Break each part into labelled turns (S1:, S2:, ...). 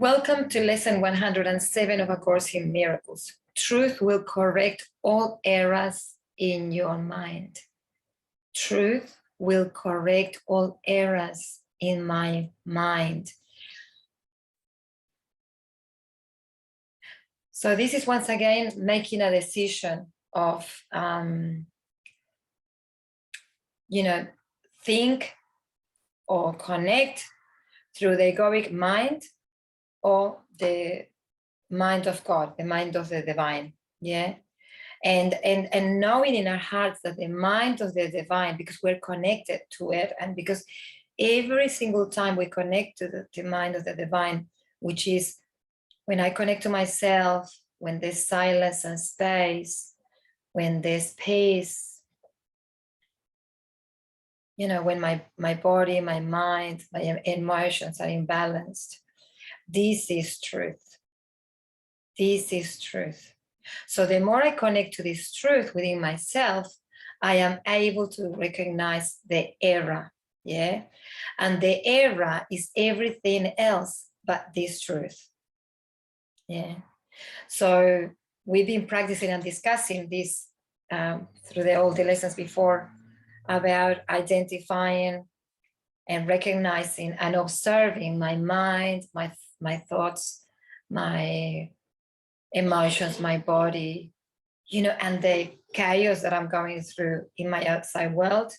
S1: Welcome to lesson 107 of A Course in Miracles. Truth will correct all errors in your mind. Truth will correct all errors in my mind. So this is once again making a decision of, think or connect through the egoic mind or the mind of God, the mind of the divine, yeah? And knowing in our hearts that the mind of the divine, because we're connected to it, and because every single time we connect to the mind of the divine, which is when I connect to myself, when there's silence and space, when there's peace, when my body, my mind, my emotions are imbalanced. This is truth. This is truth. So the more I connect to this truth within myself, I am able to recognize the error, yeah? And the error is everything else but this truth, yeah? So we've been practicing and discussing this through all the lessons before about identifying and recognizing and observing my mind, my thoughts, my emotions, my body, and the chaos that I'm going through in my outside world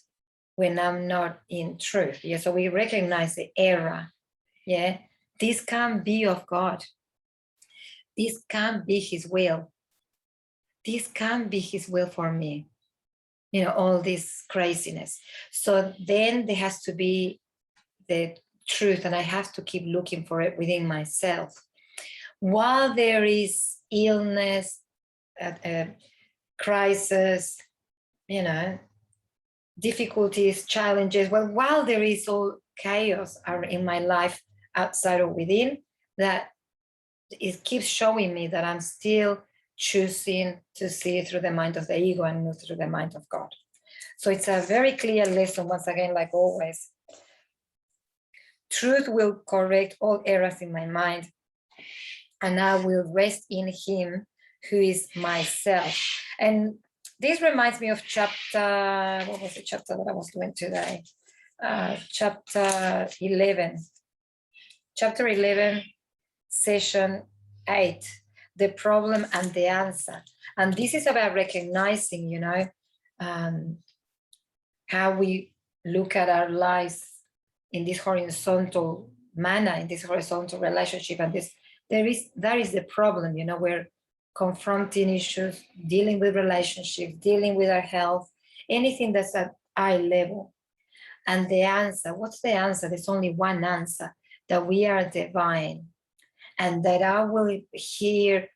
S1: when I'm not in truth. Yeah, so we recognize the error. Yeah, this can't be of God. This can't be His will. This can't be His will for me. All this craziness. So then there has to be the truth, and I have to keep looking for it within myself. While there is illness, crisis, difficulties, challenges, while there is all chaos in my life outside or within, that it keeps showing me that I'm still choosing to see through the mind of the ego and not through the mind of God. So it's a very clear lesson, once again, like always. Truth will correct all errors in my mind, and I will rest in Him who is myself. And this reminds me of chapter, what was the chapter that I was doing today? Chapter 11. Chapter 11, session 8, the problem and the answer. And this is about recognizing, how we look at our lives in this horizontal manner, in this horizontal relationship. And that is the problem, we're confronting issues, dealing with relationships, dealing with our health, anything that's at eye level. And the answer, what's the answer? There's only one answer, that we are divine, and that I will hear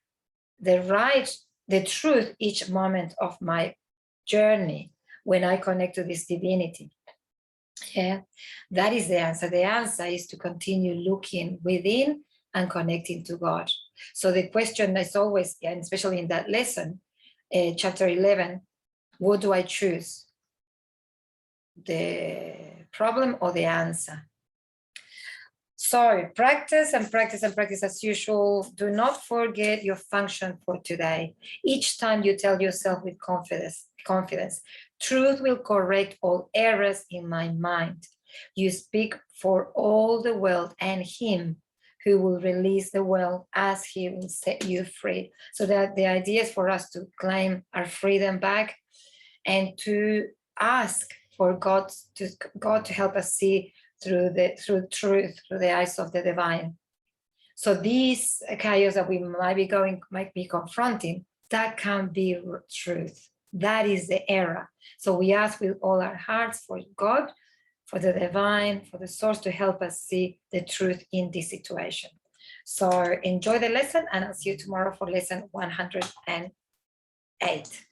S1: the truth each moment of my journey when I connect to this divinity. Yeah, that is the answer. The answer is to continue looking within and connecting to God. So the question is always, and especially in that lesson, chapter 11, what do I choose? The problem or the answer? So practice and practice and practice as usual. Do not forget your function for today. Each time you tell yourself with confidence, truth will correct all errors in my mind. You speak for all the world and Him who will release the world as He will set you free. So that the idea is for us to claim our freedom back and to ask for God to help us see through truth, through the eyes of the divine. So these chaos that we might be confronting, that can be truth. That is the error. So we ask with all our hearts for God, for the divine, for the source to help us see the truth in this situation. So enjoy the lesson, and I'll see you tomorrow for lesson 108.